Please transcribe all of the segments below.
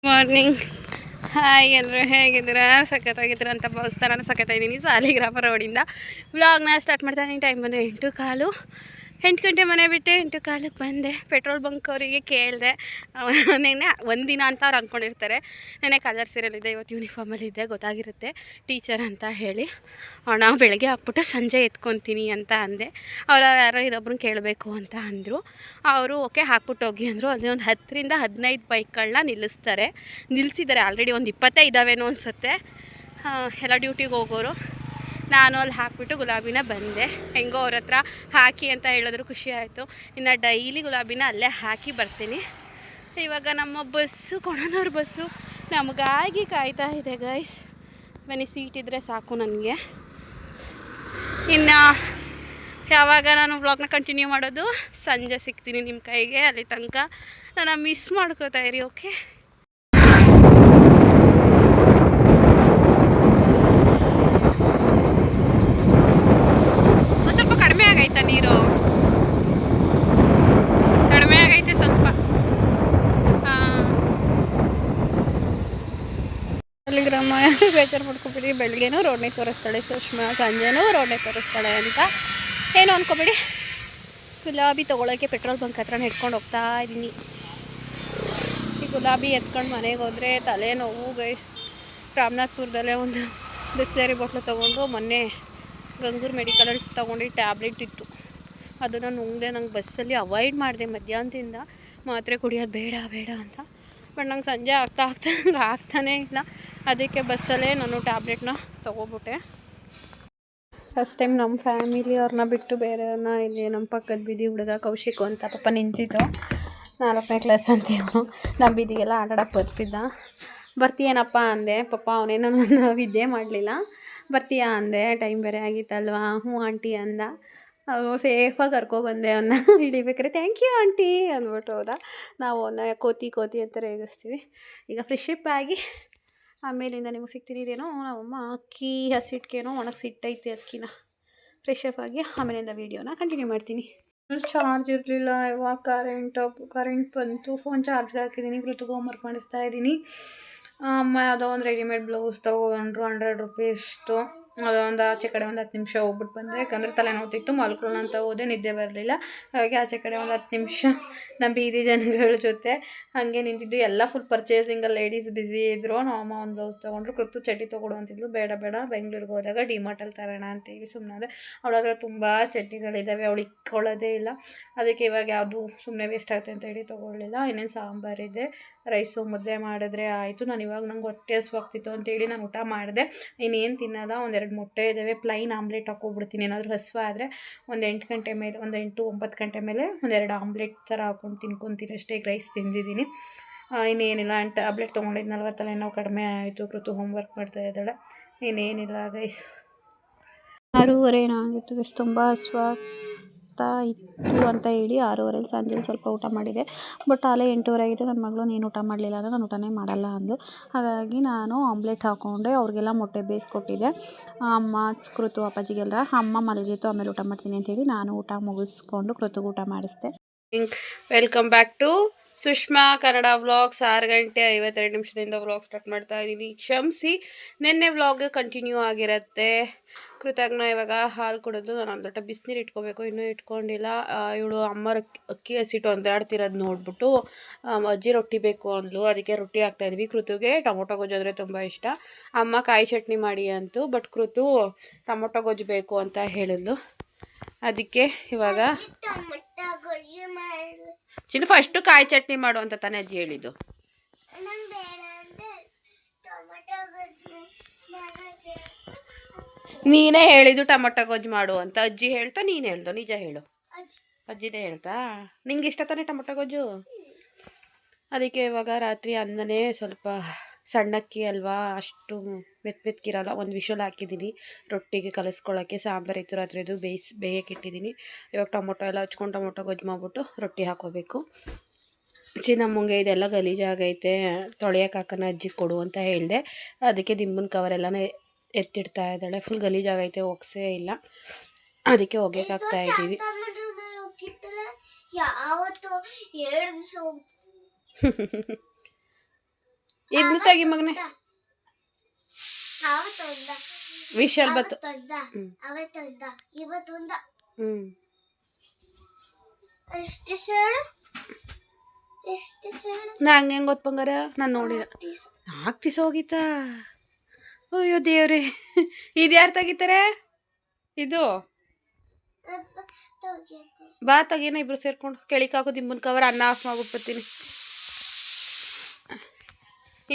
Morning. Hi ಎಲ್ಲರೂ ಹೇಗಿದ್ದೀರಾ? ಸಖತ್ತಾಗಿದ್ದೀರಾ ಅಂತ ಭಾವಿಸ್ತಾ ನಾನು ಸಖತ್ತಾಗಿದ್ದೀನಿ. ಸಾಲಿಗ್ರಾಮ ರೋಡಿಂದ ವ್ಲಾಗ್ನ ಸ್ಟಾರ್ಟ್ ಮಾಡ್ತಾ ಇದ್ದೀನಿ. ಟೈಮ್ ಬಂದು 8:15. 8 ಗಂಟೆ ಮನೆ ಬಿಟ್ಟೆ 8:15ಕ್ಕೆ ಬಂದೆ. ಪೆಟ್ರೋಲ್ ಬಂಕ್ ಅವರಿಗೆ ಕೇಳಿದೆ. ನೆನ್ನೆ ಒಂದಿನ ಅಂತ ಅವ್ರು ಅಂದ್ಕೊಂಡಿರ್ತಾರೆ. ನೆನ್ನೆ ಕಲರ್ ಸೀರೆಯಲ್ಲಿದ್ದೆ, ಇವತ್ತು ಯೂನಿಫಾರ್ಮಲ್ಲಿದ್ದೆ, ಗೊತ್ತಾಗಿರುತ್ತೆ ಟೀಚರ್ ಅಂತ ಹೇಳಿ. ನಾವು ಬೆಳಗ್ಗೆ ಹಾಕ್ಬಿಟ್ಟು ಸಂಜೆ ಎತ್ಕೊತೀನಿ ಅಂತ ಅಂದೆ. ಅವ್ರು ಯಾರೋ ಇನ್ನೊಬ್ರನ್ನ ಕೇಳಬೇಕು ಅಂತ ಅಂದರು. ಅವರು ಓಕೆ ಹಾಕ್ಬಿಟ್ಟು ಹೋಗಿ ಅಂದರು. ಅಲ್ಲಿ ಒಂದು 10ರಿಂದ 15 ಬೈಕ್ಗಳನ್ನ ನಿಲ್ಲಿಸಿದ್ದಾರೆ. ಆಲ್ರೆಡಿ ಒಂದು 25 ಇದ್ದಾವೇನೋ ಅನಿಸುತ್ತೆ. ಎಲ್ಲ ಡ್ಯೂಟಿಗೆ ಹೋಗೋರು. ನಾನು ಅಲ್ಲಿ ಹಾಕಿಬಿಟ್ಟು ಗುಲಾಬಿನ ಬಂದೆ. ಹೆಂಗೋ ಅವ್ರ ಹತ್ರ ಹಾಕಿ ಅಂತ ಹೇಳಿದ್ರು, ಖುಷಿ ಆಯಿತು. ಇನ್ನು ಡೈಲಿ ಗುಲಾಬಿನ ಅಲ್ಲೇ ಹಾಕಿ ಬರ್ತೀನಿ. ಇವಾಗ ನಮ್ಮ ಬಸ್ಸು, ಕೊಣನೂರು ಬಸ್ಸು ನಮಗಾಗಿ ಕಾಯ್ತಾ ಇದೆ ಗೈಸ್. ಬನ್ನಿ, ಸೀಟ್ ಇದ್ದರೆ ಸಾಕು ನನಗೆ. ಇನ್ನು ಯಾವಾಗ ನಾನು ವ್ಲಾಗ್ನ ಕಂಟಿನ್ಯೂ ಮಾಡೋದು? ಸಂಜೆ ಸಿಗ್ತೀನಿ ನಿಮ್ಮ ಕೈಗೆ. ಅಲ್ಲಿ ತನಕ ನಾನು ಮಿಸ್ ಮಾಡ್ಕೋತಾ ಇರಿ, ಓಕೆ? ಸ್ವಲ್ಪ ಕಡಿಮೆ ಆಗೈತಾ ನೀರು? ಕಡಿಮೆ ಆಗೈತೆ ಸ್ವಲ್ಪ. ಸಾಲಿಗ್ರಾಮ ಬೇಜಾರು ಮಾಡ್ಕೊಬಿಡಿ. ಬೆಳಗ್ಗೆನೂ ರೋಡ್ನೇ ತೋರಿಸ್ತಾಳೆ ಸುಷ್ಮಾ, ಸಂಜೆನೂ ರೋಡ್ನೇ ತೋರಿಸ್ತಾಳೆ ಅಂತ ಏನು ಅಂದ್ಕೊಬೇಡಿ. ಗುಲಾಬಿ ತೊಗೊಳೋಕ್ಕೆ ಪೆಟ್ರೋಲ್ ಬಂಕ್ ಹತ್ರ ಹಿಡ್ಕೊಂಡು ಹೋಗ್ತಾ ಇದ್ದೀನಿ. ಈ ಗುಲಾಬಿ ಎತ್ಕೊಂಡು ಮನೆಗೆ ಹೋದರೆ ತಲೆನೋವು ಗೈಸ್. ರಾಮನಾಥ್ಪುರದಲ್ಲೇ ಒಂದು ಬಿಸ್ಲೇರಿ ಬಾಟ್ಲು ತೊಗೊಂಡು ಮೊನ್ನೆ ಗಂಗೂರು ಮೆಡಿಕಲಲ್ಲಿ ತೊಗೊಂಡು ಟ್ಯಾಬ್ಲೆಟ್ ಇತ್ತು, ಅದನ್ನು ನುಂಗಿದೆ. ನಂಗೆ ಬಸ್ಸಲ್ಲಿ ಅವಾಯ್ಡ್ ಮಾಡಿದೆ ಮಧ್ಯಾಹ್ನದಿಂದ, ಮಾತ್ರೆ ಕುಡಿಯೋದು ಬೇಡ ಅಂತ. ಬಟ್ ನಂಗೆ ಸಂಜೆ ಆಗ್ತಾನೇ ಇಲ್ಲ. ಅದಕ್ಕೆ ಬಸ್ಸಲ್ಲೇ ನಾನು ಟ್ಯಾಬ್ಲೆಟ್ನ ತೊಗೊಬಿಟ್ಟೆ. ಫಸ್ಟ್ ಟೈಮ್ ನಮ್ಮ ಫ್ಯಾಮಿಲಿಯವ್ರನ್ನ ಬಿಟ್ಟು ಬೇರೆಯವ್ರನ್ನ ಇಲ್ಲಿ ನಮ್ಮ ಪಕ್ಕದ ಬೀದಿ ಹುಡುಗ ಕೌಶಿಕು ಅಂತ ಪಾಪ ನಿಂತಿದ್ದು. 4ನೇ ಕ್ಲಾಸ್ ಅಂತೀವಿ. ನಮ್ಮ ಬೀದಿಗೆಲ್ಲ ಆಟಾಡೋಕ್ಕೆ ಬರ್ತಿದ್ದ. ಬರ್ತೀಯೇನಪ್ಪ ಅಂದೆ. ಪಾಪ ಅವನೇನೋ ನಾನು ಇದ್ದೇ ಮಾಡಲಿಲ್ಲ. ಬರ್ತೀಯಾ ಅಂದೆ. ಟೈಮ್ ಬೇರೆ ಆಗಿತ್ತಲ್ವಾ? ಹ್ಞೂ ಆಂಟಿ ಅಂದ. ಅವು ಸೇಫಾಗಿ ಕರ್ಕೊಬಂದೆ ಅವನ್ನ. ಇಳಿಬೇಕಾರೆ ಥ್ಯಾಂಕ್ ಯು ಆಂಟಿ ಅಂದ್ಬಿಟ್ಟು ಹೋದ. ನಾವು ಅವನ್ನ ಕೋತಿ ಅಂತ ರೇಗಿಸ್ತೀವಿ. ಈಗ ಫ್ರೆಶಪ್ ಆಗಿ ಆಮೇಲಿಂದ ನಿಮಗೆ ಸಿಗ್ತೀನಿ. ಇದೇನೋ ನಮ್ಮಮ್ಮ ಅಕ್ಕಿ ಹಸಿಟ್ಕೇನೋ ಒಣಗಿಸಿಟ್ಟೈತೆ ಅಕ್ಕಿನ. ಫ್ರೆಶಪ್ ಆಗಿ ಆಮೇಲಿಂದ ವೀಡಿಯೋನ ಕಂಟಿನ್ಯೂ ಮಾಡ್ತೀನಿ. ಚಾರ್ಜ್ ಇರಲಿಲ್ಲ. ಇವಾಗ ಕರೆಂಟ್ ಬಂತು. ಫೋನ್ ಚಾರ್ಜ್ಗೆ ಹಾಕಿದ್ದೀನಿ. ಕೃತಿಗೆ ಹೋಮ್ವರ್ಕ್ ಮಾಡಿಸ್ತಾ ಇದ್ದೀನಿ. ಅಮ್ಮ ಯಾವುದೋ ಒಂದು ರೆಡಿಮೇಡ್ ಬ್ಲೌಸ್ ತೊಗೊಂಡ್ರು 100 ರೂಪೀಸ್ದು. ಅದೊಂದು ಆಚೆ ಕಡೆ ಒಂದು 10 ನಿಮಿಷ ಹೋಗ್ಬಿಟ್ಟು ಬಂದೆ. ಯಾಕಂದರೆ ತಲೆನೋತಿತ್ತು, ಮಲ್ಕೊಳ್ಳೋಣ ಅಂತ ಹೋದೆ, ನಿದ್ದೆ ಬರಲಿಲ್ಲ. ಹಾಗೆ ಆಚೆ ಕಡೆ ಒಂದು 10 ನಿಮಿಷ ನಮ್ಮ ಬೀದಿ ಜನಗಳ ಜೊತೆ ಹಾಗೆ ನಿಂತಿದ್ದು. ಎಲ್ಲ ಫುಲ್ ಪರ್ಚೇಸಿಂಗಲ್ಲಿ ಲೇಡೀಸ್ ಬ್ಯುಸಿ ಇದ್ದರು. ನಮ್ಮಮ್ಮ ಒಂದು ಬ್ಲೌಸ್ ತೊಗೊಂಡ್ರು. ಕೃತು ಚಡ್ಡಿ ತೊಗೊಡು ಅಂತಿದ್ಲು. ಬೇಡ ಬೆಂಗಳೂರಿಗೆ ಹೋದಾಗ ಡಿಮಾರ್ಟಲ್ಲಿ ತರೋಣ ಅಂತೇಳಿ ಸುಮ್ಮನೆ. ಅವಳ ಹತ್ರ ತುಂಬ ಚಡ್ಡಿಗಳಿದ್ದಾವೆ, ಅವಳು ಇಕ್ಕೊಳ್ಳೋದೇ ಇಲ್ಲ. ಅದಕ್ಕೆ ಇವಾಗ ಯಾವುದು ಸುಮ್ಮನೆ ವೇಸ್ಟ್ ಆಗುತ್ತೆ ಅಂತ ಹೇಳಿ ತೊಗೊಳ್ಳಿಲ್ಲ. ಇನ್ನೇನು ಸಾಂಬಾರಿದೆ, ರೈಸು ಮುದ್ದೆ ಮಾಡಿದ್ರೆ ಆಯಿತು. ನಾನು ಇವಾಗ ನಂಗೆ ಹೊಟ್ಟೆ ಹಸ್ವಾಗ್ತಿತ್ತು ಅಂತೇಳಿ ನಾನು ಊಟ ಮಾಡಿದೆ. ಇನ್ನೇನು ತಿನ್ನೋದ? 1-2 ಮೊಟ್ಟೆ ಇದ್ದಾವೆ, ಪ್ಲೈನ್ ಆಮ್ಲೆಟ್ ಹಾಕ್ಕೊಬಿಡ್ತೀನಿ. ಏನಾದರೂ ಹಸಿವೆ ಆದರೆ ಒಂದು 8 ಗಂಟೆ ಮೇಲೆ, ಒಂದು 8-9 ಗಂಟೆ ಮೇಲೆ 1-2 ಆಮ್ಲೆಟ್ ಥರ ಹಾಕ್ಕೊಂಡು ತಿನ್ಕೊತೀನಿ ಅಷ್ಟೇ. ರೈಸ್ ತಿಂದಿದ್ದೀನಿ. ಇನ್ನೇನಿಲ್ಲ. ಟ್ಯಾಬ್ಲೆಟ್ ತೊಗೊಂಡಿದ್ನಲ್ವ, ತಲೆನೋವು ಕಡಿಮೆ ಆಯಿತು. ಕೃತು ಹೋಮ್ವರ್ಕ್ ಮಾಡ್ತಾ ಇದ್ದಾಳೆ. ಇನ್ನೇನಿಲ್ಲ ಗೈಸ್. 6:30 ಆಗಿತ್ತು ಗೈಸ್. ತುಂಬ ಹಸ್ವಾಗ್ತಾ ಇತ್ತು ಅಂತ ಹೇಳಿ 6:30 ಸಂಜೆ ಸ್ವಲ್ಪ ಊಟ ಮಾಡಿದೆ. ಬಟ್ ಅಲ್ಲೇ 8:30 ಆಗಿದೆ. ನನ್ನ ಮಗಳು ನೀನು ಊಟ ಮಾಡಲಿಲ್ಲ ಅಂದರೆ ನಾನು ಊಟನೇ ಮಾಡಲ್ಲ ಅಂದು. ಹಾಗಾಗಿ ನಾನು ಆಮ್ಲೆಟ್ ಹಾಕ್ಕೊಂಡೆ. ಅವ್ರಿಗೆಲ್ಲ ಮೊಟ್ಟೆ ಬೇಯಿಸ್ಕೊಟ್ಟಿದ್ದೆ. ಅಮ್ಮ, ಕೃತು, ಅಪ್ಪಾಜಿಗೆಲ್ಲ. ಅಮ್ಮ ಮಲಗಿತ್ತು, ಆಮೇಲೆ ಊಟ ಮಾಡ್ತೀನಿ ಅಂತೇಳಿ ನಾನು ಊಟ ಮುಗಿಸ್ಕೊಂಡು ಕೃತಿಗೆ ಊಟ ಮಾಡಿಸ್ದೆ. Welcome back to Sushma Kannada vlogs. 6:52 vlog start ಮಾಡ್ತಾ ಇದ್ದೀನಿ. ಕ್ಷಮಿಸಿ, ನಿನ್ನೆ ವ್ಲಾಗ್ ಕಂಟಿನ್ಯೂ ಆಗಿರುತ್ತೆ. ಕೃತಜ್ಞ ಇವಾಗ ಹಾಲು ಕುಡಿದು ನಾನು ಒಂದು ಲೋಟ ಬಿಸಿನೀರು ಇಟ್ಕೋಬೇಕು, ಇನ್ನೂ ಇಟ್ಕೊಂಡಿಲ್ಲ. ಇವಳು ಅಮ್ಮ ಅಕ್ಕಿ ಹಸಿಟ್ಟು ಒಂದಾಡ್ತಿರೋದು ನೋಡ್ಬಿಟ್ಟು ಅಜ್ಜಿ ರೊಟ್ಟಿ ಬೇಕು ಅಂದ್ಲು. ಅದಕ್ಕೆ ರೊಟ್ಟಿ ಹಾಕ್ತಾಯಿದ್ವಿ. ಕೃತುಗೆ ಟೊಮೊಟೊ ಗೊಜ್ಜು ಅಂದರೆ ತುಂಬ ಇಷ್ಟ. ಅಮ್ಮ ಕಾಯಿ ಚಟ್ನಿ ಮಾಡಿ ಅಂತು, ಬಟ್ ಕೃತು ಟೊಮೊಟೊ ಗೊಜ್ಜು ಬೇಕು ಅಂತ ಹೇಳಿದ್ಲು. ಅದಕ್ಕೆ ಇವಾಗ ಚಿನ್ನು ಫಸ್ಟು ಕಾಯಿ ಚಟ್ನಿ ಮಾಡು ಅಂತ ತಾನೇ ಅಜ್ಜಿ ಹೇಳಿದ್ದು. ನೀನೇ ಹೇಳಿದ್ದು ಟೊಮೊಟೊ ಗೊಜ್ಜು ಮಾಡು ಅಂತ. ಅಜ್ಜಿ ಹೇಳ್ತಾ ನೀನು ಹೇಳ್ದು? ನಿಜ ಹೇಳು. ಅಜ್ಜಿನೇ ಹೇಳ್ತಾ? ನಿಂಗೆ ಇಷ್ಟ ತಾನೇ ಟೊಮೊಟೊ ಗೊಜ್ಜು? ಅದಕ್ಕೆ ಇವಾಗ ರಾತ್ರಿ ಅನ್ನನೇ ಸ್ವಲ್ಪ ಸಣ್ಣಕ್ಕಿ ಅಲ್ವಾ, ಅಷ್ಟು ಮೆತ್ತಗಿರಲ್ಲ. ಒಂದು ವಿಷಲ್ ಹಾಕಿದ್ದೀನಿ ರೊಟ್ಟಿಗೆ ಕಲಿಸ್ಕೊಳ್ಳೋಕ್ಕೆ. ಸಾಂಬಾರಿತ್ತು ರಾತ್ರಿದು, ಬೇಯಕ್ಕಿಟ್ಟಿದ್ದೀನಿ. ಇವಾಗ ಟೊಮೊಟೊ ಎಲ್ಲ ಹಚ್ಕೊಂಡು ಟೊಮೊಟೊ ಗೊಜ್ಜು ಮಾಡಿಬಿಟ್ಟು ರೊಟ್ಟಿ ಹಾಕೋಬೇಕು. ಚಿನ್ನಮ್ಮಂಗೆ ಇದೆಲ್ಲ ಗಲೀಜಾಗೈತೆ, ತೊಳೆಯೋಕೆ ಹಾಕೋಣ ಅಜ್ಜಿ ಕೊಡು ಅಂತ ಹೇಳಿದೆ. ಅದಕ್ಕೆ ದಿಂಬನ ಕವರೆಲ್ಲನೇ ಎತ್ತಿಡ್ತಾ ಇದ್ದಾಳೆ. ಫುಲ್ ಗಲೀಜಾಗೈತೆ, ಒಗ್ಸೇ ಇಲ್ಲ. ಅದಕ್ಕೆ ಒಗೆಯಕ್ಕೆ ಹಾಕ್ತಾ ಇದ್ದೀವಿ. ಇದನ್ನ ತೆಗಿ ಮಗನೆ. ವಿಶಾಲ್ ಬತ್ತು. ನಾ ಹಂಗೆ ಗೊತ್ತು ಬಂಗಾರ, ನಾನು ನೋಡಿದ 4 ದಿವಸ ಹೋಗಿತ್ತಾ. ಅಯ್ಯೋ ದೇವ್ರಿ, ಇದು ಯಾರು ತೆಗಿತಾರೆ? ಇದು ಬಾ ತೆಗೀನ ಇಬ್ರು ಸೇರ್ಕೊಂಡು. ಕೆಳಿಕಾಕು ದಿಂಬನ್ ಕವರ್ ಅನ್ನ ಆಫ್ ಮಾಡ್ಬಿಟ್ಬಿಡ್ತೀನಿ.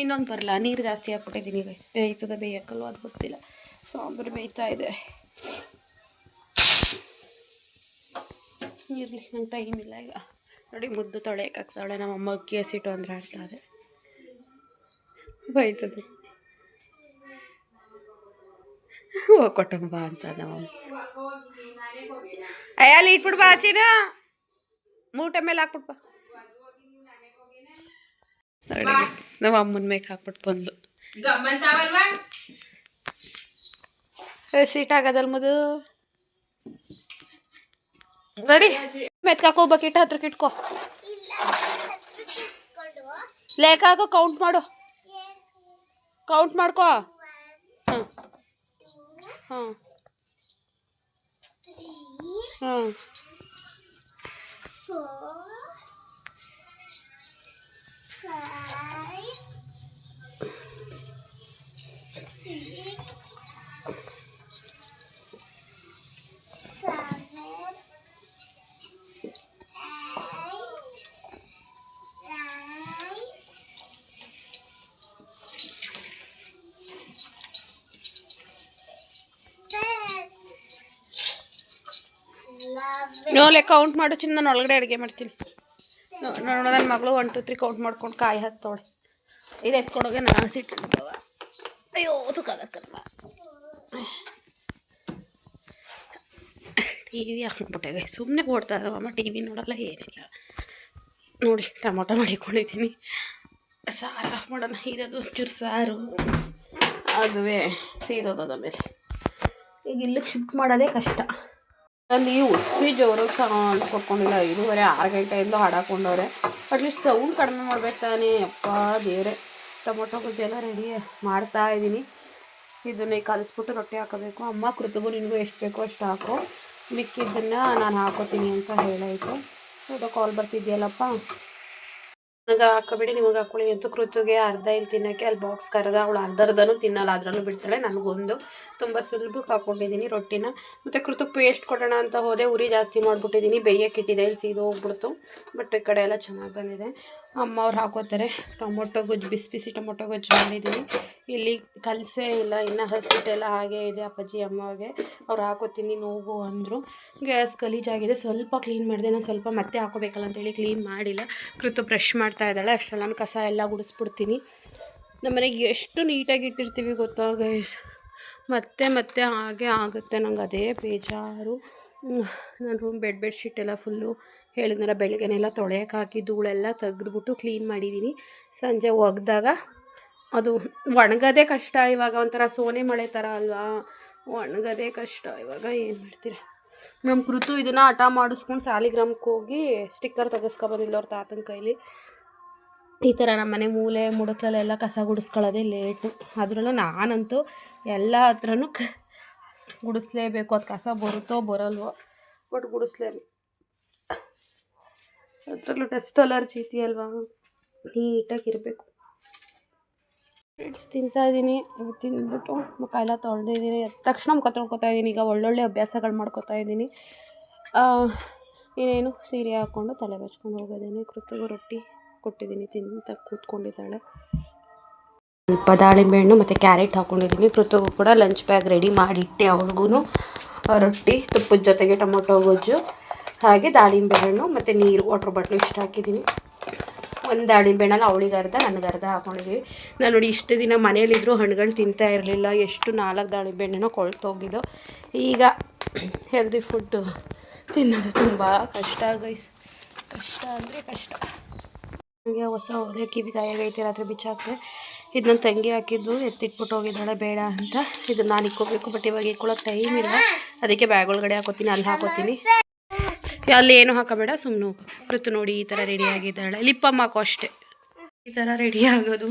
ಇನ್ನೊಂದು ಬರಲ್ಲ, ನೀರು ಜಾಸ್ತಿ ಹಾಕ್ಬಿಟ್ಟಿದ್ದೀನಿ. ಬೇಯ್ತದ ಬೇಯಕ್ಕಲ್ವ ಅದು ಗೊತ್ತಿಲ್ಲ. ಸಾಂಬಾರು ಬೇಯ್ತಾ ಇದೆ. ಇರಲಿ, ನಂಗೆ ಟೈಮ್ ಇಲ್ಲ ಈಗ. ನೋಡಿ ಮುದ್ದು ತೊಳೆಯೋಕ್ಕಾಗ್ತಾವಳೆ. ನಮ್ಮಮ್ಮ ಅಕ್ಕಿ ಹಸಿಟ್ಟು ಅಂದ್ರೆ ಆಡ್ತಾರೆ, ಬೈತದೆ. ಕೊಟ್ಟಂಬ ಅಂತ ನಮ್ಮಮ್ಮ. ಅಲ್ಲಿ ಇಟ್ಬಿಡ್ಬಾ ಆಚೆನ, ಮೂಟೆ ಮೇಲೆ ಹಾಕ್ಬಿಡ್ಬಾ. ನೋಡಿ ನಮ್ಮ ಅಮ್ಮನ ಮೇಕ್ ಹಾಕ್ಬಿಟ್ಟು ಬಂದು ಸೀಟ್ ಆಗದಲ್ ಮದು. ನೋಡಿ ಮೆತ್ಕಾಕೋ, ಬಕೆಟ್ ಹತ್ರಕ್ಕೆ ಇಟ್ಕೋ. ಲೇಖ ಹಾಕೋ, ಕೌಂಟ್ ಮಾಡು, ಕೌಂಟ್ ಮಾಡ್ಕೋ. ಹಾಂ ಹಾಂ ಹಾಂ. ನೋಲೆ ಕೌಂಟ್ ಮಾಡು ಚಿನ್ನ, ನಾನು ಒಳಗಡೆ ಅಡುಗೆ ಮಾಡ್ತೀನಿ. ನೋಡೋ ನನ್ನ ಮಗಳು 1 2 3 ಕೌಂಟ್ ಮಾಡ್ಕೊಂಡು ಕಾಯಿ ಹತ್ತೋಳೆ. ಇದು ಎತ್ಕೊಂಡೋಗೆ ನಾನು ಸಿಟ್ಟಿಡ್ತವ. ಅಯ್ಯೋ ತುಕ್ಕಾಗತ್ತಲ್ವ. ಟಿ ವಿ ಹಾಕ್ಬಿಟ್ಟೆ, ಸುಮ್ಮನೆ ಓಡ್ತಾ ಇದ್ದಾವಮ್ಮ. ಟಿ ವಿ ನೋಡಲ್ಲ ಏನಿಲ್ಲ. ನೋಡಿ ಟೊಮೊಟೊ ಮಾಡಿಕೊಂಡಿದ್ದೀನಿ. ಸಾರು ಆಫ್ ಮಾಡೋಣ. ಇರೋದು ಒಂಚೂರು ಸಾರು, ಅದುವೇ ಸೀದೋದದ ಮೇಲೆ. ಈಗ ಇಲ್ಲಿಗೆ ಶಿಫ್ಟ್ ಮಾಡೋದೇ ಕಷ್ಟ. ಅಲ್ಲಿ ಉಸಿ ಜೋರು ಸೌಂಡ್ ಕೊಟ್ಕೊಂಡಿಲ್ಲ. 5:30 6 ಗಂಟೆಯಿಂದ ಹಾಡಾಕೊಂಡವ್ರೆ. ಅಟ್ಲೀಸ್ಟ್ ಸೌಂಡ್ ಕಡಿಮೆ ಮಾಡ್ಬೇಕು ತಾನೇ. ಅಪ್ಪ ದೇವ್ರೆ. ಟೊಮೊಟೊ ಗೊಜ್ಜೆಲ್ಲ ರೆಡಿ ಮಾಡ್ತಾ ಇದ್ದೀನಿ. ಇದನ್ನೇ ಕಲಿಸ್ಬಿಟ್ಟು ರೊಟ್ಟಿ ಹಾಕೋಬೇಕು. ಅಮ್ಮ ಕೃತಗೂ ನಿನಗೂ ಎಷ್ಟು ಬೇಕೋ ಅಷ್ಟು ಹಾಕೋ, ಮಿಕ್ಕಿದ್ದನ್ನು ನಾನು ಹಾಕೋತೀನಿ ಅಂತ ಹೇಳಾಯಿತು. ಹೌದಾ, ಕಾಲ್ ಬರ್ತಿದ್ಯಲ್ಲಪ್ಪ. ನನಗೆ ಹಾಕೋಬೇಡಿ, ನಿಮಗೆ ಹಾಕೊಳ್ಳಿ ಅಂತೂ. ಕೃತಿಗೆ ಅರ್ಧ ಇಲ್ಲಿ ತಿನ್ನೋಕ್ಕೆ ಅಲ್ಲಿ ಬಾಕ್ಸ್ ಕರೆದ. ಅವಳು ಅರ್ಧರ್ಧನೂ ತಿನ್ನಲ್ಲ, ಅದರಲ್ಲೂ ಬಿಡ್ತಾಳೆ. ನನಗೊಂದು ತುಂಬ ಸುಲಭಕ್ಕೆ ಹಾಕ್ಕೊಂಡಿದ್ದೀನಿ ರೊಟ್ಟಿನ. ಮತ್ತು ಕೃತಕ್ಕೆ ಪೇಸ್ಟ್ ಕೊಡೋಣ ಅಂತ ಹೋದೆ, ಉರಿ ಜಾಸ್ತಿ ಮಾಡಿಬಿಟ್ಟಿದ್ದೀನಿ. ಬೇಯಕ್ಕಿಟ್ಟಿದೆ, ಇಲ್ಲಿ ಸೀದೋ ಹೋಗ್ಬಿಡ್ತು. ಬಟ್ ಈ ಕಡೆ ಎಲ್ಲ ಚೆನ್ನಾಗಿ ಬಂದಿದೆ. ಅಮ್ಮ ಅವ್ರು ಹಾಕೋತಾರೆ. ಟೊಮೊಟೊ ಗೊಜ್ಜು, ಬಿಸಿ ಬಿಸಿ ಟೊಮೊಟೊ ಗೊಜ್ಜು ಮಾಡಿದ್ದೀನಿ. ಇಲ್ಲಿ ಕಲಸೇ ಇಲ್ಲ, ಇನ್ನು ಹಸಿಟ್ಟೆಲ್ಲ ಹಾಗೆ ಇದೆ ಅಪ್ಪಾಜಿ ಅಮ್ಮಗೆ. ಅವ್ರು ಹಾಕೋತೀನಿ ನೋವು ಅಂದರು. ಗ್ಯಾಸ್ ಗಲೀಜಾಗಿದೆ, ಸ್ವಲ್ಪ ಕ್ಲೀನ್ ಮಾಡಿದೆ. ನಾನು ಸ್ವಲ್ಪ ಮತ್ತೆ ಹಾಕೋಬೇಕಲ್ಲ ಅಂತೇಳಿ ಕ್ಲೀನ್ ಮಾಡಿಲ್ಲ. ಕೃತು ಬ್ರಷ್ ಮಾಡ್ತಾ ಇದ್ದಾಳೆ. ಅಷ್ಟರಲ್ಲಿ ನಾನು ಕಸ ಎಲ್ಲ ಗುಡಿಸ್ಬಿಡ್ತೀನಿ. ನಮ್ಮ ಮನೆಗೆ ಎಷ್ಟು ನೀಟಾಗಿ ಇಟ್ಟಿರ್ತೀವಿ ಗೊತ್ತಾ ಗೈಸ್, ಮತ್ತೆ ಮತ್ತೆ ಹಾಗೆ ಆಗುತ್ತೆ. ನಂಗೆ ಅದೇ ಬೇಜಾರು. ನನ್ನ ರೂಮ್ ಬೆಡ್ಶೀಟ್ ಎಲ್ಲ ಫುಲ್ಲು ಹೇಳಿದ್ನಲ್ಲ, ಬೆಳಗ್ಗೆನೆಲ್ಲ ತೊಳೆಯೋಕೆ ಹಾಕಿ ಧೂಳೆಲ್ಲ ತೆಗೆದ್ಬಿಟ್ಟು ಕ್ಲೀನ್ ಮಾಡಿದ್ದೀನಿ. ಸಂಜೆ ಒಗೆದಾಗ ಅದು ಒಣಗೋದೇ ಕಷ್ಟ. ಇವಾಗ ಒಂಥರ ಸೋನೆ ಮಳೆ ಥರ ಅಲ್ವಾ, ಒಣಗೋದೇ ಕಷ್ಟ. ಇವಾಗ ಏನು ಮಾಡ್ತೀರ. ನಮ್ಮ ಕೃತು ಇದನ್ನು ಹಠ ಮಾಡಿಸ್ಕೊಂಡು ಸಾಲಿಗ್ರಾಮಕ್ಕೆ ಹೋಗಿ ಸ್ಟಿಕ್ಕರ್ ತೆಗೆಸ್ಕೊಬಂದಿಲ್ಲ ಅವ್ರ ತಾತನ ಕೈಲಿ. ಈ ಥರ ನಮ್ಮ ಮನೆ ಮೂಲೆ ಮುಡುಕಲೆಲ್ಲ ಕಸ ಗುಡಿಸ್ಕೊಳ್ಳೋದೇ ಲೇಟು. ಅದರಲ್ಲೂ ನಾನಂತೂ ಎಲ್ಲ ಹತ್ರನೂ ಗುಡಿಸ್ಲೇಬೇಕು. ಅದು ಕಸ ಬರುತ್ತೋ ಬರಲ್ವೋ, ಬಟ್ ಗುಡಿಸ್ಲೇಬೇಕು. ಅದರಲ್ಲೂ ಡಸ್ಟ್ ಅಲರ್ಜಿ ಇದೆಯಲ್ವಾ, ನೀಟಾಗಿರಬೇಕು. ಸ್ವೀಟ್ಸ್ ತಿಂತಾಯಿದ್ದೀನಿ. ತಿಂದ್ಬಿಟ್ಟು ಮುಖ ಎಲ್ಲ ತೊಳೆದಿದ್ದೀನಿ. ತಕ್ಷಣ ಮುಖ ತೊಳ್ಕೊತಾ ಇದ್ದೀನಿ. ಈಗ ಒಳ್ಳೊಳ್ಳೆ ಅಭ್ಯಾಸಗಳು ಮಾಡ್ಕೊತಾ ಇದ್ದೀನಿ. ಇನ್ನೇನು ಸೀರೆ ಹಾಕ್ಕೊಂಡು ತಲೆ ಬಚ್ಕೊಂಡು ಹೋಗೋದೇನೆ. ಕೃತಿಗೂ ರೊಟ್ಟಿ ಕೊಟ್ಟಿದ್ದೀನಿ, ತಿಂತ ಕೂತ್ಕೊಂಡಿದ್ದಾಳೆ. ಸ್ವಲ್ಪ ದಾಳಿಂಬೆ ಹಣ್ಣು ಮತ್ತು ಕ್ಯಾರೆಟ್ ಹಾಕ್ಕೊಂಡಿದ್ದೀನಿ. ಕೃತಿಗೂ ಕೂಡ ಲಂಚ್ ಬ್ಯಾಗ್ ರೆಡಿ ಮಾಡಿಟ್ಟೆ. ಅವ್ಳಿಗೂ ರೊಟ್ಟಿ, ತುಪ್ಪದ ಜೊತೆಗೆ ಟೊಮೊಟೊ ಗೊಜ್ಜು, ಹಾಗೆ ದಾಳಿಂಬೆ ಹಣ್ಣು ಮತ್ತು ನೀರು, ವಾಟ್ರ್ ಬಾಟ್ಲು ಇಷ್ಟು ಹಾಕಿದ್ದೀನಿ. ಒಂದು ದಾಳಿಂಬೆ ಹಣ್ಣಲ್ಲಿ ಅವಳಿಗೆ ಅರ್ಧ ನನಗೆ ಅರ್ಧ ಹಾಕ್ಕೊಂಡಿದ್ದೀವಿ. ನಾನು ನೋಡಿ ಇಷ್ಟು ದಿನ ಮನೇಲಿದ್ದರೂ ಹಣ್ಣುಗಳು ತಿಂತಾ ಇರಲಿಲ್ಲ. ಎಷ್ಟು 4 ದಾಳಿಂಬೆ ಹಣ್ಣು ಕೊಳ್ತೋಗಿದ್ದು. ಈಗ ಹೆಲ್ದಿ ಫುಡ್ಡು ತಿನ್ನೋದು ತುಂಬ ಕಷ್ಟ ಗೈಸ್, ಕಷ್ಟ ಅಂದರೆ ಕಷ್ಟ. ನನಗೆ ಹೊಸ ಹೋದೆ ಕಿವಿ ಗಾಯಾಗೈತೆ, ರಾತ್ರಿ ಬಿಚ್ಚಾಕ್ತೆ. ಇದು ನನ್ನ ತಂಗಿ ಹಾಕಿದ್ದು, ಎತ್ತಿಟ್ಬಿಟ್ಟು ಹೋಗಿದ್ದಾಳೆ ಬೇಡ ಅಂತ. ಇದನ್ನು ನಾನು ಇಕ್ಕೋಬೇಕು, ಬಟ್ ಇವಾಗ ಇಕ್ಕೊಳ್ಳೋಕೆ ಟೈಮ್ ಇಲ್ಲ. ಅದಕ್ಕೆ ಬ್ಯಾಗ್ ಒಳಗಡೆ ಹಾಕೋತೀನಿ, ಅಲ್ಲಿ ಹಾಕೋತೀನಿ. ಅಲ್ಲಿ ಏನು ಹಾಕೋಬೇಡ, ಸುಮ್ಮನೆ ಹೋಗು. ಕೃತು ನೋಡಿ ಈ ಥರ ರೆಡಿಯಾಗಿದ್ದಾಳೆ. ಲಿಪ್ಪಮ್ಮ ಹಾಕೋ ಅಷ್ಟೇ. ಈ ಥರ ರೆಡಿ ಆಗೋದು.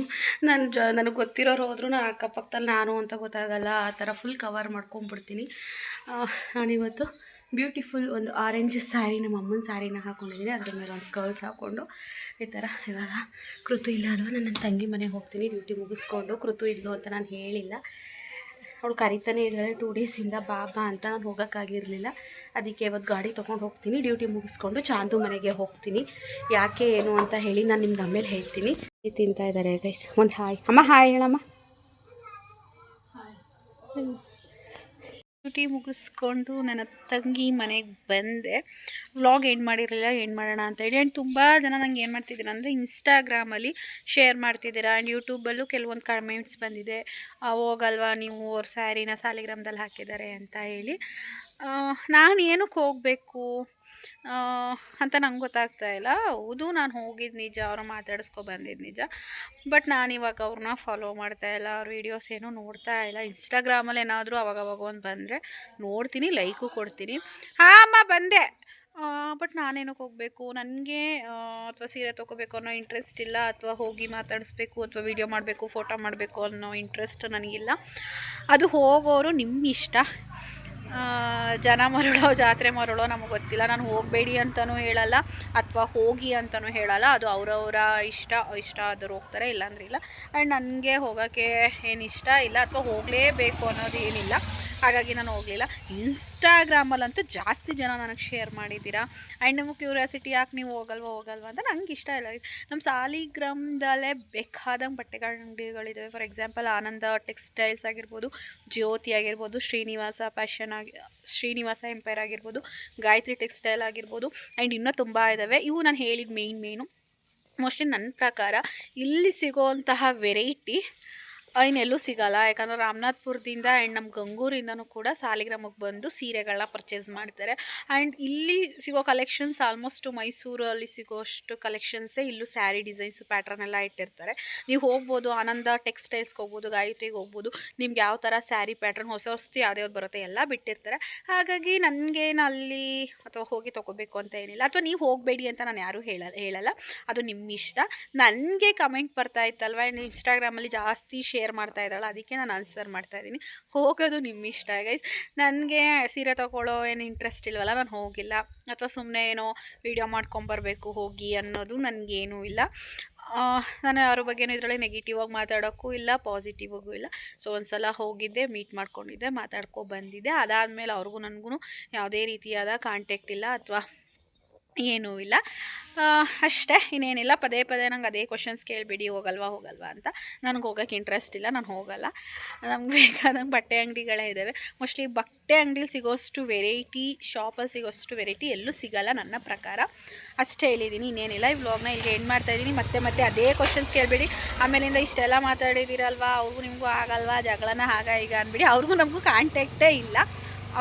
ನನಗೆ ಗೊತ್ತಿರೋರು ಹೋದ್ರು ನಾನು ಅಕ್ಕಪಕ್ಕದಲ್ಲಿ ನಾನು ಅಂತ ಗೊತ್ತಾಗಲ್ಲ, ಆ ಥರ ಫುಲ್ ಕವರ್ ಮಾಡ್ಕೊಂಬಿಡ್ತೀನಿ. ನಾನಿವತ್ತು ಬ್ಯೂಟಿಫುಲ್ ಒಂದು ಆರೆಂಜ್ ಸ್ಯಾರಿ, ನಮ್ಮ ಅಮ್ಮನ ಸ್ಯಾರಿನ ಹಾಕ್ಕೊಂಡಿದ್ದೀನಿ. ಅದ್ರ ಮೇಲೆ ಒಂದು ಸ್ಕರ್ಟ್ ಹಾಕ್ಕೊಂಡು ಈ ಥರ ಇವಾಗ ಕೃತು ಇಲ್ಲ ಅಲ್ವಾ, ನನ್ನ ತಂಗಿ ಮನೆಗೆ ಹೋಗ್ತೀನಿ ಡ್ಯೂಟಿ ಮುಗಿಸ್ಕೊಂಡು. ಕೃತು ಇದ್ಲು ಅಂತ ನಾನು ಹೇಳಿಲ್ಲ, ಅವಳು ಕರಿತಾನೆ ಇದ್ದಾಳೆ 2 ಡೇಸಿಂದ ಬಾ ಅಂತ. ನಾನು ಹೋಗೋಕ್ಕಾಗಿರಲಿಲ್ಲ, ಅದಕ್ಕೆ ಇವತ್ತು ಗಾಡಿ ತೊಗೊಂಡು ಹೋಗ್ತೀನಿ. ಡ್ಯೂಟಿ ಮುಗಿಸ್ಕೊಂಡು ಚಾಂದು ಮನೆಗೆ ಹೋಗ್ತೀನಿ. ಯಾಕೆ ಏನು ಅಂತ ಹೇಳಿ ನಾನು ನಿಮ್ಗೆ ಆಮೇಲೆ ಹೇಳ್ತೀನಿ. ತಿಂತಾ ಇದ್ದಾರೆ ಗೈಸ್. ಒಂದು ಹಾಯ್ ಅಮ್ಮ, ಹಾಯ್ ಹೇಳಮ್ಮ. ಡ್ಯೂಟಿ ಮುಗಿಸ್ಕೊಂಡು ನನ್ನ ತಂಗಿ ಮನೆಗೆ ಬಂದೆ. ವ್ಲಾಗ್ ಎಂಡ್ ಮಾಡಿರಲಿಲ್ಲ, ಎಂಡ್ ಮಾಡೋಣ ಅಂತ ಹೇಳಿ. ಆ್ಯಂಡ್ ತುಂಬ ಜನ ನಂಗೆ ಏನು ಮಾಡ್ತಿದ್ದೀರಾ ಅಂದರೆ ಇನ್ಸ್ಟಾಗ್ರಾಮಲ್ಲಿ ಶೇರ್ ಮಾಡ್ತಿದ್ದೀರಾ, ಆ್ಯಂಡ್ ಯೂಟ್ಯೂಬಲ್ಲೂ ಕೆಲವೊಂದು ಕಮೆಂಟ್ಸ್ ಬಂದಿದೆ, ಹೋಗಲ್ವಾ ನೀವು ಅವ್ರ ಸ್ಯಾರಿನ ಸಾಲಿಗ್ರಾಮದಲ್ಲಿ ಹಾಕಿದ್ದಾರೆ ಅಂತ ಹೇಳಿ. ನಾನು ಏನಕ್ಕೆ ಹೋಗಬೇಕು ಅಂತ ನಂಗೆ ಗೊತ್ತಾಗ್ತಾ ಇಲ್ಲ. ಹೌದು, ನಾನು ಹೋಗಿದ್ದು ನಿಜ, ಅವ್ರು ಮಾತಾಡಿಸ್ಕೊ ಬಂದಿದ್ದು ನಿಜ. ಬಟ್ ನಾನಿವಾಗ ಅವ್ರನ್ನ ಫಾಲೋ ಮಾಡ್ತಾ ಇಲ್ಲ, ಅವ್ರ ವೀಡಿಯೋಸ್ ಏನೂ ನೋಡ್ತಾ ಇಲ್ಲ. ಇನ್ಸ್ಟಾಗ್ರಾಮಲ್ಲಿ ಏನಾದರೂ ಅವಾಗವಾಗ ಒಂದು ಬಂದರೆ ನೋಡ್ತೀನಿ, ಲೈಕು ಕೊಡ್ತೀನಿ. ಹಾಂ ಅಮ್ಮ ಬಂದೆ. ಬಟ್ ನಾನೇನಕ್ಕೆ ಹೋಗಬೇಕು, ನನಗೆ ಅಥವಾ ಸೀರೆ ತೊಗೋಬೇಕು ಅನ್ನೋ ಇಂಟ್ರೆಸ್ಟ್ ಇಲ್ಲ, ಅಥವಾ ಹೋಗಿ ಮಾತಾಡಿಸ್ಬೇಕು ಅಥವಾ ವೀಡಿಯೋ ಮಾಡಬೇಕು, ಫೋಟೋ ಮಾಡಬೇಕು ಅನ್ನೋ ಇಂಟ್ರೆಸ್ಟ್ ನನಗಿಲ್ಲ. ಅದು ಹೋಗೋರು ನಿಮ್ಮ ಇಷ್ಟ. ಜನ ಮರಳೋ ಜಾತ್ರೆ ಮರಳೋ ನಮಗೆ ಗೊತ್ತಿಲ್ಲ. ನಾನು ಹೋಗಬೇಡಿ ಅಂತಲೂ ಹೇಳಲ್ಲ, ಅಥವಾ ಹೋಗಿ ಅಂತಲೂ ಹೇಳಲ್ಲ. ಅದು ಅವರವರ ಇಷ್ಟ ಆದರೂ ಹೋಗ್ತಾರೆ, ಇಲ್ಲಾಂದ್ರೆ ಇಲ್ಲ. ಆ್ಯಂಡ್ ನನಗೆ ಹೋಗೋಕ್ಕೆ ಏನು ಇಷ್ಟ ಇಲ್ಲ, ಅಥವಾ ಹೋಗಲೇಬೇಕು ಅನ್ನೋದು ಏನಿಲ್ಲ. ಹಾಗಾಗಿ ನಾನು ಹೋಗಲಿಲ್ಲ. ಇನ್ಸ್ಟಾಗ್ರಾಮಲ್ಲಂತೂ ಜಾಸ್ತಿ ಜನ ನನಗೆ ಶೇರ್ ಮಾಡಿದ್ದೀರಾ. ಆ್ಯಂಡ್ ನಿಮಗೆ ಕ್ಯೂರಿಯಾಸಿಟಿ, ಯಾಕೆ ನೀವು ಹೋಗಲ್ವಾ ಅಂತ. ನಂಗೆ ಇಷ್ಟ ಇಲ್ಲ. ನಮ್ಮ ಸಾಲಿಗ್ರಾಮದಲ್ಲೇ ಬೇಕಾದಂಗೆ ಬಟ್ಟೆಗಳ ಅಂಗಡಿಗಳಿದ್ದಾವೆ. ಫಾರ್ ಎಕ್ಸಾಂಪಲ್ ಆನಂದ ಟೆಕ್ಸ್ಟೈಲ್ಸ್ ಆಗಿರ್ಬೋದು, ಜ್ಯೋತಿ ಆಗಿರ್ಬೋದು, ಶ್ರೀನಿವಾಸ ಎಂಪೈರ್ ಆಗಿರ್ಬೋದು, ಗಾಯತ್ರಿ ಟೆಕ್ಸ್ಟೈಲ್ ಆಗಿರ್ಬೋದು, ಆ್ಯಂಡ್ ಇನ್ನೂ ತುಂಬ ಇದ್ದಾವೆ. ಇವು ನಾನು ಹೇಳಿದ ಮೇಯ್ನು. ಮೋಸ್ಟ್ಲಿ ನನ್ನ ಪ್ರಕಾರ ಇಲ್ಲಿ ಸಿಗೋವಂತಹ ವೆರೈಟಿ ಇನ್ನೆಲ್ಲೂ ಸಿಗೋಲ್ಲ. ಯಾಕಂದರೆ ರಾಮನಾಥ್ಪುರದಿಂದ ಆ್ಯಂಡ್ ನಮ್ಮ ಗಂಗೂರಿಂದನೂ ಕೂಡ ಸಾಲಿಗ್ರಾಮಕ್ಕೆ ಬಂದು ಸೀರೆಗಳನ್ನ ಪರ್ಚೇಸ್ ಮಾಡ್ತಾರೆ. ಆ್ಯಂಡ್ ಇಲ್ಲಿ ಸಿಗೋ ಕಲೆಕ್ಷನ್ಸ್ ಆಲ್ಮೋಸ್ಟ್ ಮೈಸೂರಲ್ಲಿ ಸಿಗೋಷ್ಟು ಕಲೆಕ್ಷನ್ಸೇ ಇಲ್ಲೂ ಸ್ಯಾರಿ ಡಿಸೈನ್ಸು ಪ್ಯಾಟ್ರನ್ ಎಲ್ಲ ಇಟ್ಟಿರ್ತಾರೆ. ನೀವು ಹೋಗ್ಬೋದು, ಆನಂದ ಟೆಕ್ಸ್ಟೈಲ್ಸ್ಗೆ ಹೋಗ್ಬೋದು, ಗಾಯತ್ರಿಗೆ ಹೋಗ್ಬೋದು. ನಿಮ್ಗೆ ಯಾವ ಥರ ಸ್ಯಾರಿ ಪ್ಯಾಟ್ರನ್ ಹೊಸದು ಯಾವ್ದು ಬರುತ್ತೆ ಎಲ್ಲ ಬಿಟ್ಟಿರ್ತಾರೆ. ಹಾಗಾಗಿ ನನಗೇನು ಅಲ್ಲಿ ಅಥವಾ ಹೋಗಿ ತೊಗೋಬೇಕು ಅಂತ ಏನಿಲ್ಲ, ಅಥವಾ ನೀವು ಹೋಗಬೇಡಿ ಅಂತ ನಾನು ಯಾರೂ ಹೇಳಲ್ಲ. ಅದು ನಿಮ್ಮ ಇಷ್ಟ. ನನಗೆ ಕಮೆಂಟ್ ಬರ್ತಾ ಇತ್ತಲ್ವ, ಇನ್ಸ್ಟಾಗ್ರಾಮಲ್ಲಿ ಜಾಸ್ತಿ ಶೇರ್ ಮಾಡ್ತಾ ಇದ್ದಾಳೆ, ಅದಕ್ಕೆ ನಾನು ಆನ್ಸರ್ ಮಾಡ್ತಾಯಿದ್ದೀನಿ. ಹೋಗೋದು ನಿಮ್ಮ ಇಷ್ಟ ಗೈಸ್. ನನಗೆ ಸೀರೆ ತೊಗೊಳ್ಳೋ ಏನು ಇಂಟ್ರೆಸ್ಟ್ ಇಲ್ವಲ್ಲ, ನಾನು ಹೋಗಿಲ್ಲ. ಅಥವಾ ಸುಮ್ಮನೆ ಏನೋ ವೀಡಿಯೋ ಮಾಡ್ಕೊಂಬರ್ಬೇಕು ಹೋಗಿ ಅನ್ನೋದು ನನಗೇನೂ ಇಲ್ಲ. ನಾನು ಯಾರ ಬಗ್ಗೆನೂ ಇದರಲ್ಲಿ ನೆಗೆಟಿವ್ ಆಗಿ ಮಾತಾಡೋಕ್ಕೂ ಇಲ್ಲ, ಪಾಸಿಟಿವ್ ಆಗೂ ಇಲ್ಲ. ಸೊ ಒಂದು ಸಲ ಹೋಗಿದ್ದೆ, ಮೀಟ್ ಮಾಡ್ಕೊಂಡಿದ್ದೆ, ಮಾತಾಡ್ಕೊ ಬಂದಿದ್ದೆ. ಅದಾದಮೇಲೆ ಅವ್ರಿಗೂ ನನಗೂ ಯಾವುದೇ ರೀತಿಯಾದ ಕಾಂಟ್ಯಾಕ್ಟ್ ಇಲ್ಲ ಅಥವಾ ಏನೂ ಇಲ್ಲ. ಅಷ್ಟೇ, ಇನ್ನೇನಿಲ್ಲ. ಪದೇ ನಂಗೆ ಅದೇ ಕ್ವಶನ್ಸ್ ಕೇಳಿಬಿಡಿ, ಹೋಗಲ್ವಾ ಅಂತ. ನನಗೆ ಹೋಗೋಕ್ಕೆ ಇಂಟ್ರೆಸ್ಟ್ ಇಲ್ಲ, ನಾನು ಹೋಗಲ್ಲ. ನಮ್ಗೆ ಬೇಕಾದಂಗೆ ಬಟ್ಟೆ ಅಂಗಡಿಗಳೇ ಇದ್ದಾವೆ. ಮೋಸ್ಟ್ಲಿ ಬಟ್ಟೆ ಅಂಗಡಿಲಿ ಸಿಗೋಷ್ಟು ವೆರೈಟಿ, ಶಾಪಲ್ಲಿ ಸಿಗೋಷ್ಟು ವೆರೈಟಿ ಎಲ್ಲೂ ಸಿಗೋಲ್ಲ ನನ್ನ ಪ್ರಕಾರ. ಅಷ್ಟೇ ಹೇಳಿದ್ದೀನಿ, ಇನ್ನೇನಿಲ್ಲ. ಈ ವ್ಲಾಗ್ನ ಇಲ್ಲಿಗೆ ಎಂಡ್ ಮಾಡ್ತಾಯಿದ್ದೀನಿ. ಮತ್ತೆ ಅದೇ ಕ್ವಶನ್ಸ್ ಕೇಳಿಬಿಡಿ. ಆಮೇಲಿಂದ ಇಷ್ಟೆಲ್ಲ ಮಾತಾಡಿದ್ದೀರಲ್ವಾ, ಅವ್ರಿಗೂ ನಿಮಗೂ ಆಗಲ್ವಾ ಜಗಳನ ಈಗ ಅಂದ್ಬಿಡಿ. ಅವ್ರಿಗೂ ನಮಗೂ ಕಾಂಟ್ಯಾಕ್ಟೇ ಇಲ್ಲ.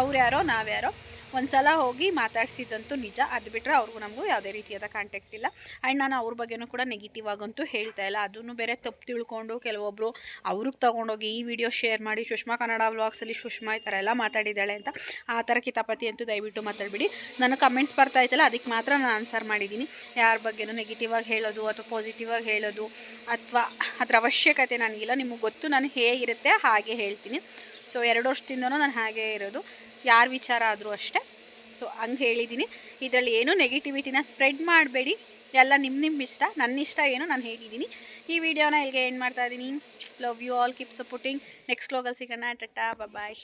ಅವ್ರು ಯಾರೋ ನಾವ್ಯಾರೋ. ಒಂದು ಸಲ ಹೋಗಿ ಮಾತಾಡ್ಸಿದ್ದಂತೂ ನಿಜ. ಅದು ಬಿಟ್ಟರೆ ಅವ್ರಿಗೂ ನಮಗೂ ಯಾವುದೇ ರೀತಿಯಾದ ಕಾಂಟ್ಯಾಕ್ಟ್ ಇಲ್ಲ. ಆ್ಯಂಡ್ ನಾನು ಅವ್ರ ಬಗ್ಗೆನೂ ಕೂಡ ನೆಗೆಟಿವ್ ಆಗಂತೂ ಹೇಳ್ತಾ ಇಲ್ಲ. ಅದನ್ನು ಬೇರೆ ತಪ್ಪು ತಿಳ್ಕೊಂಡು ಕೆಲವೊಬ್ಬರು ಅವ್ರಿಗೆ ತೊಗೊಂಡೋಗಿ ಈ ವಿಡಿಯೋ ಶೇರ್ ಮಾಡಿ, ಸುಷ್ಮಾ ಕನ್ನಡ ವ್ಲಾಗ್ಸಲ್ಲಿ ಸುಷ್ಮಾ ಈ ಥರ ಎಲ್ಲ ಮಾತಾಡಿದ್ದಾಳೆ ಅಂತ ಆ ಥರ ಕಿತಾಪತಿ ಅಂತೂ ದಯವಿಟ್ಟು ಮಾತಾಡಬೇಡಿ. ನನಗೆ ಕಮೆಂಟ್ಸ್ ಬರ್ತಾ ಇತ್ತಲ್ಲ, ಅದಕ್ಕೆ ಮಾತ್ರ ನಾನು ಆನ್ಸರ್ ಮಾಡಿದ್ದೀನಿ. ಯಾರ ಬಗ್ಗೆನೂ ನೆಗೆಟಿವ್ ಆಗಿ ಹೇಳೋದು ಅಥವಾ ಪಾಸಿಟಿವ್ ಆಗಿ ಹೇಳೋದು ಅಥವಾ ಅದರ ಅವಶ್ಯಕತೆ ನನಗಿಲ್ಲ. ನಿಮಗೆ ಗೊತ್ತು ನಾನು ಹೇಗಿರುತ್ತೆ ಹಾಗೆ ಹೇಳ್ತೀನಿ. ಸೊ 2 ವರ್ಷದಿಂದನೂ ನಾನು ಹಾಗೇ ಇರೋದು, ಯಾರ ವಿಚಾರ ಆದರೂ ಅಷ್ಟೇ. ಸೊ ಹಂಗೆ ಹೇಳಿದ್ದೀನಿ. ಇದರಲ್ಲಿ ಏನೂ ನೆಗೆಟಿವಿಟಿನ ಸ್ಪ್ರೆಡ್ ಮಾಡಬೇಡಿ. ಎಲ್ಲ ನಿಮ್ಮ ಇಷ್ಟ. ನನ್ನ ಇಷ್ಟ ಏನು ನಾನು ಹೇಳಿದ್ದೀನಿ. ಈ ವಿಡಿಯೋನ ಇಲ್ಲಿಗೆ ಎಂಡ್ ಮಾಡ್ತಾಯಿದ್ದೀನಿ. Love you all, keep supporting. Next ವ್ಲಾಗಲ್ಲಿ ಸಿಗೋಣ. ಟಾಟಾ, ಬಾಯ್.